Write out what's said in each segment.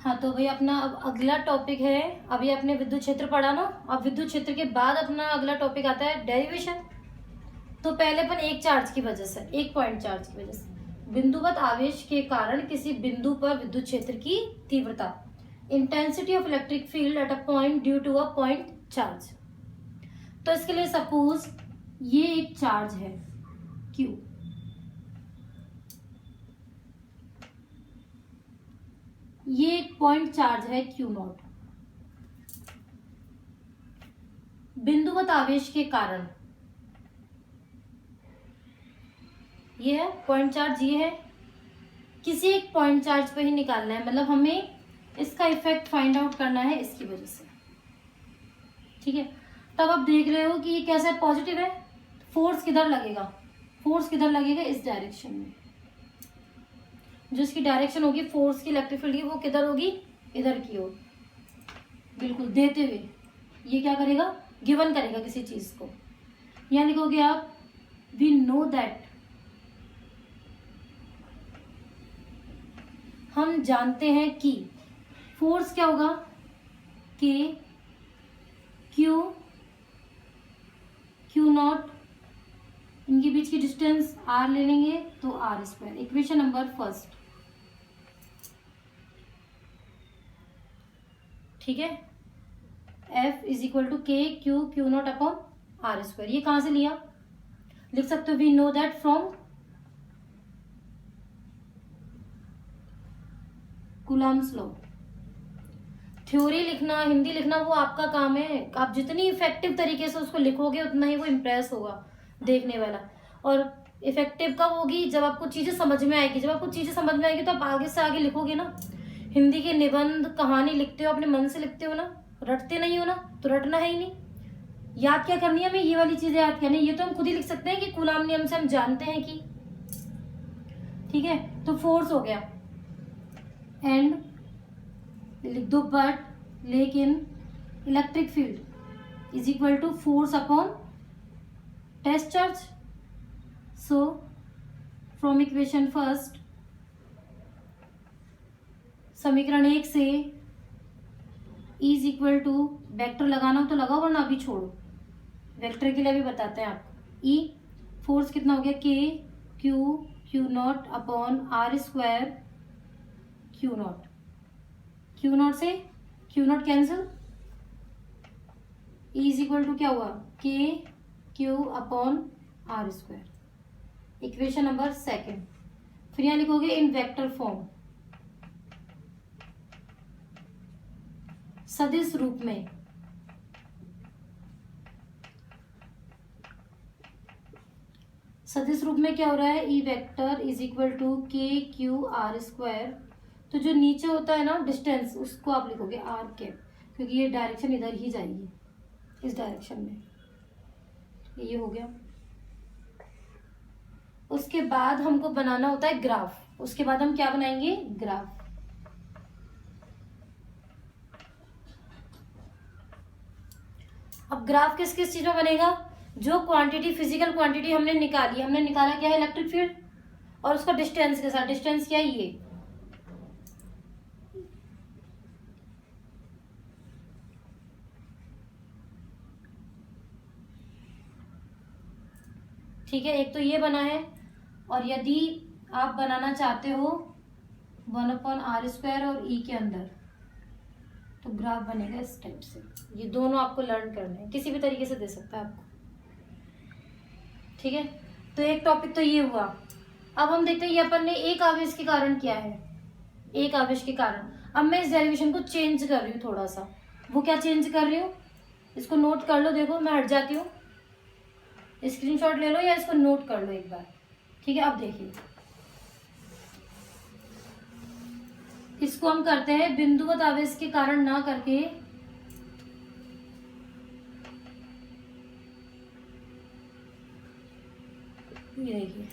हाँ तो भाई अपना अब अगला टॉपिक है, अभी आपने विद्युत क्षेत्र पढ़ा ना, अब विद्युत क्षेत्र के बाद अपना अगला टॉपिक आता है डेरिवेशन। तो पहले अपन एक चार्ज की वजह से, एक पॉइंट चार्ज की वजह से, बिंदुवत आवेश के कारण किसी बिंदु पर विद्युत क्षेत्र की तीव्रता, intensity of electric field at a point due to a point charge. तो इसके लिए सपोज ये एक चार्ज है Q, ये एक पॉइंट चार्ज है Q नॉट। बिंदुवत आवेश के कारण ये है पॉइंट चार्ज, ये है, किसी एक पॉइंट चार्ज पे ही निकालना है, मतलब हमें इसका इफेक्ट फाइंड आउट करना है इसकी वजह से। ठीक है, तब आप देख रहे हो कि ये कैसा है, पॉजिटिव है, फोर्स किधर लगेगा, फोर्स किधर लगेगा, इस डायरेक्शन में। जो इसकी डायरेक्शन होगी फोर्स की, इलेक्ट्रिक फील्ड की, वो किधर होगी, इधर की ओर, बिल्कुल देते हुए। ये क्या करेगा, गिवन करेगा किसी चीज को। यहां लिखोगे आप वी नो दैट, हम जानते हैं कि फोर्स क्या होगा, के क्यू नॉट, इनके बीच की डिस्टेंस आर ले लेंगे तो R square. Equation number first, ठीक है, F is equal to K Q naught upon are square. ये कहां से लिया, लिख सकते हो we know that from Coulomb's law. Theory लिखना, हिंदी लिखना वो आपका काम है, आप जितनी इफेक्टिव तरीके से उसको लिखोगे उतना ही वो इम्प्रेस होगा देखने वाला। और इफेक्टिव कब होगी, जब आपको चीजें समझ में आएगी। जब आपको चीजें समझ में आएगी तो आप आगे से आगे लिखोगे ना। हिंदी के निबंध कहानी लिखते हो, अपने मन से लिखते हो ना, रटते नहीं हो ना, तो रटना है ही नहीं। याद क्या करनी है हमें, ये वाली चीजें याद करनी है। ये तो हम खुद ही लिख सकते हैं कि कूलाम नियम से हम जानते हैं कि, ठीक है। तो फोर्स हो गया, एंड लिख दो बट, लेकिन electric field is equal to force upon test charge. So from equation first, समीकरण 1 से इज इक्वल टू, वेक्टर लगाना हो तो लगाओ वरना अभी छोड़ो, वेक्टर के लिए भी बताते हैं आपको। ई फोर्स कितना हो गया, k Q naught upon are square q naught से q naught cancel, e is equal to क्या हुआ, k q upon are square. Equation number second, फिर यहां लिखोगे इन वेक्टर फॉर्म, सदिश रूप में। सदिश रूप में क्या हो रहा है, E vector is equal to K Q R square. तो जो नीचे होता है ना डिस्टेंस, उसको आप लिखोगे आर कैप, क्योंकि ये डायरेक्शन इधर ही जाएगी, इस डायरेक्शन में। ये हो गया। उसके बाद हमको बनाना होता है ग्राफ। उसके बाद हम क्या बनाएंगे, ग्राफ। अब ग्राफ किस किस चीज में बनेगा, जो क्वांटिटी, फिजिकल क्वांटिटी हमने निकाली, हमने निकाला क्या है, इलेक्ट्रिक फील्ड, और उसका डिस्टेंस के साथ, डिस्टेंस क्या है ये, ठीक है। एक तो ये बना है, और यदि आप बनाना चाहते हो 1/r स्क्वायर और ई के अंदर, तो ग्राफ बनेगा इस टाइप से। ये दोनों आपको लर्न करने हैं, किसी भी तरीके से दे सकता है आपको, ठीक है। तो एक टॉपिक तो ये हुआ। अब हम देखते हैं ये अपन ने एक आवेश के कारण किया है, एक आवेश के कारण। अब मैं इस डेरिवेशन को चेंज कर रही हूँ थोड़ा सा। वो क्या चेंज कर रही हूँ, इसको नोट कर लो, देखो मैं हट जाती हूँ, स्क्रीनशॉट ले लो या इसको नोट कर लो एक बार, ठीक है। अब देखिए, इसको हम करते हैं बिंदुवत आवेश के कारण ना करके, ये देखिए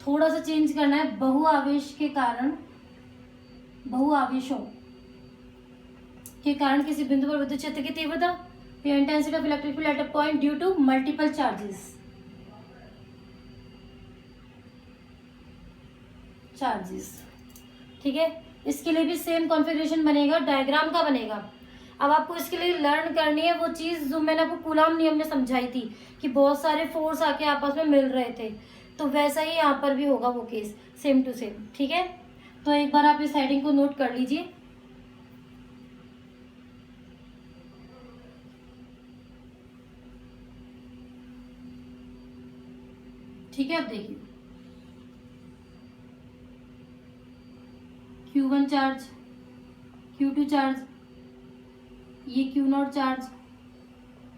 थोड़ा सा चेंज करना है, बहुआवेश के कारण, बहुआवेशों के कारण किसी बिंदु पर विद्युत क्षेत्र की तीव्रता, intensity of electric field at a point due to multiple charges, ठीक है। इसके लिए भी सेम कॉन्फ़िगरेशन बनेगा, डायग्राम का बनेगा। अब आपको इसके लिए लर्न करनी है वो चीज़ जो मैंने आपको कूलाम नियम में समझाई थी कि बहुत सारे फोर्स आके आपस में मिल रहे थे, तो वैसा ही यहाँ पर भी होगा वो केस, सेम टू सेम। ठीक है, तो एक बार आप इस हेडिंग को नोट कर लीजिए। ठीक है, अब देखिए Q1 चार्ज, Q2 चार्ज, ये Q0 चार्ज,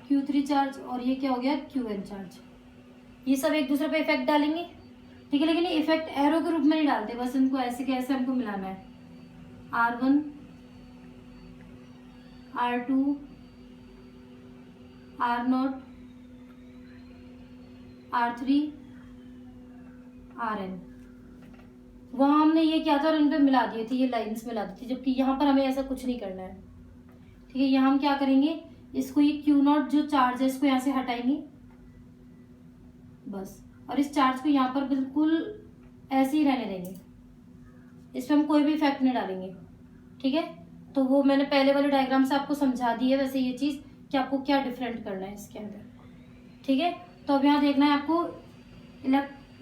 Q3 चार्ज, और ये क्या हो गया Qn चार्ज। ये सब एक दूसरे पे इफेक्ट डालेंगे। ठीक है, लेकिन ये इफेक्ट एरो के रूप में नहीं डालते, बस इनको ऐसे कैसे हमको मिलाना है। R1, R2, R0, R3, Rn। वहां हमने ये क्या था और इन पे मिला दिए थे, ये लाइंस मिला दी थी, जबकि यहाँ पर हमें ऐसा कुछ नहीं करना है। ठीक है, यहाँ हम क्या करेंगे, इसको ये Q0 जो चार्ज है इसको यहाँ से हटाएंगे बस, और इस चार्ज को यहाँ पर बिल्कुल ऐसे ही रहने देंगे, इसमें हम कोई भी इफेक्ट नहीं डालेंगे। ठीक है, तो वो मैंने पहले वाले डायग्राम से आपको समझा दी है वैसे ये चीज़ कि आपको क्या डिफरेंट करना है इसके अंदर। ठीक है, तो अब यहाँ देखना है आपको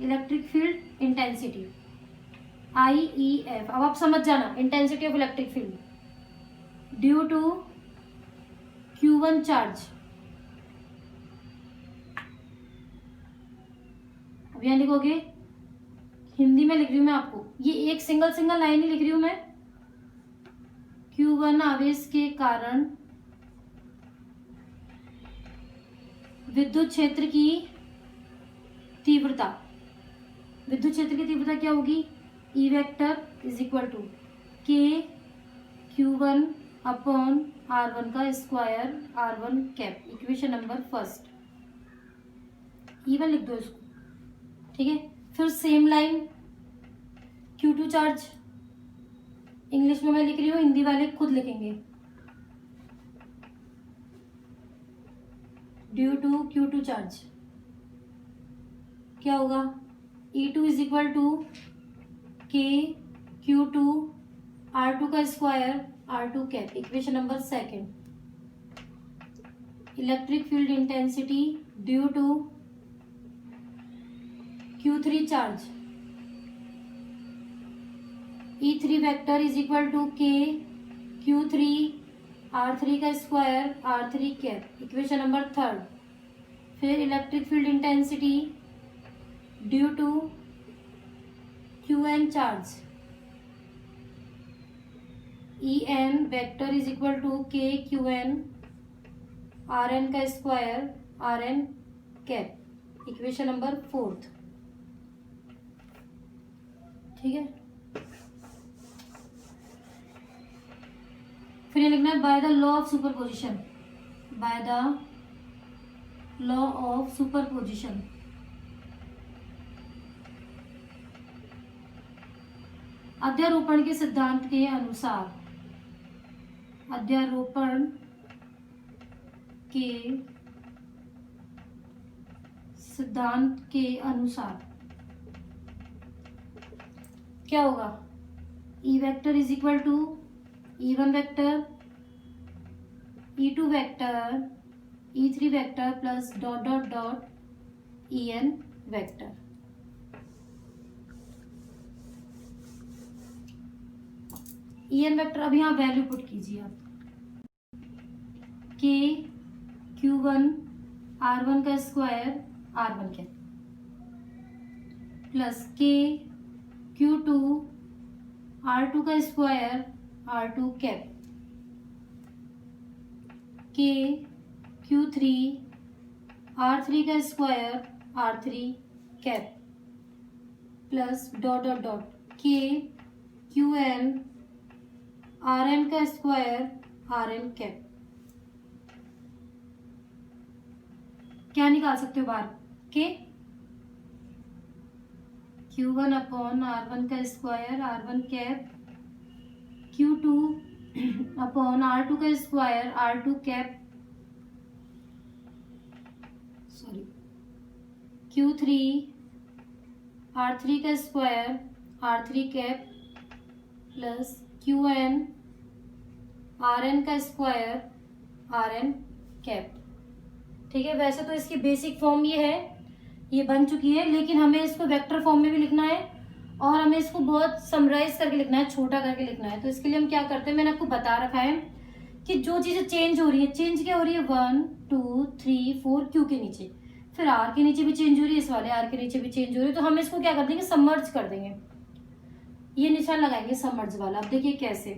इलेक्ट्रिक फील्ड इंटेंसिटी IEF। अब आप समझ जाना, intensity of electric field due to Q1 charge. अब यहाँ लिखोगे, हिंदी में लिख रही हूँ मैं आपको, ये एक सिंगल लाइन ही लिख रही हूँ मैं। Q1 आवेश के कारण विद्युत क्षेत्र की तीव्रता, विद्युत क्षेत्र की तीव्रता क्या होगी, E vector is equal to K Q1 upon R1 का square R1 cap. Equation number first, E1 लिख दो इसको। ठीक है, फिर same line Q2 charge, English में मैं लिख रही हूँ, हिंदी वाले खुद लिखेंगे। ड्यू टू Q2 चार्ज क्या होगा, E2 is equal to K Q2 R2 का square R2 cap. Equation number second, electric field intensity due to Q3 charge, E3 vector is equal to K Q3 R3 का square R3 cap. Equation number third, फिर electric field intensity due to Qn charge, En vector is equal to K Qn Rn का square Rn cap. Equation number fourth. ठीक है, फिर ये लिखना है by the law of superposition, by the law of superposition अध्यारोपण के सिद्धांत के अनुसार, अध्यारोपण के सिद्धांत के अनुसार क्या होगा, E vector is equal to E1 vector E2 vector E3 vector plus dot dot dot En vector. En vector अब यहाँ वैल्यू पुट कीजिए आप, K Q1 R1 का square R1 cap plus K Q2 R2 का square R2 cap, K Q3 R3 का square R3 cap plus dot dot dot K Qn Rn का square Rn cap. क्या निकाल सकते हो बाहर, K Q1 अपॉन R1 का square R1 cap, Q2 upon R2 का square R2 cap, sorry Q3 R3 का square R3 cap plus Q N R N का स्क्वायर आर एन कैप। ठीक है, वैसे तो इसकी बेसिक फॉर्म ये है, ये बन चुकी है, लेकिन हमें इसको वेक्टर फॉर्म में भी लिखना है और हमें इसको बहुत समराइज करके लिखना है, छोटा करके लिखना है। तो इसके लिए हम क्या करते हैं, मैंने आपको बता रखा है कि जो चीजें चेंज हो रही है, चेंज क्या हो रही है, 1 2 3 4 क्यू के नीचे, फिर आर के नीचे भी चेंज हो रही है, इस वाले आर के नीचे भी चेंज हो रही है। तो हम इसको क्या कर देंगे, सबमर्ज कर देंगे, ये निशान लगाएंगे सबमर्ज वाला। अब देखिए कैसे,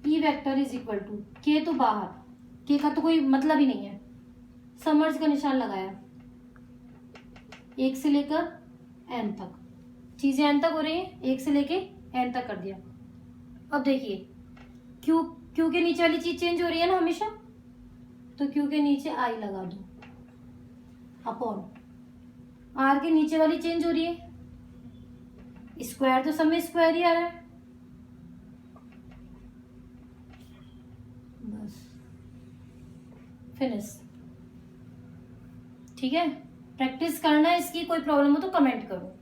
E vector is equal to K, तो बाहर, के का तो कोई मतलब ही नहीं है, सबमर्ज का निशान लगाया, 1 से लेकर n तक, चीजें n तक हो रही है, 1 से लेके n तक कर दिया। अब देखिए क्यू, क्यू के नीचे वाली चीज चेंज हो रही है ना हमेशा, तो क्यू के नीचे आई लगा दो अपॉन, आर के नीचे वाली चेंज हो रही है, स्क्वायर तो सब में स्क्वायर ही आ रहा है, बस फिनिश। ठीक है, प्रैक्टिस करना है इसकी, कोई प्रॉब्लम हो तो कमेंट करो।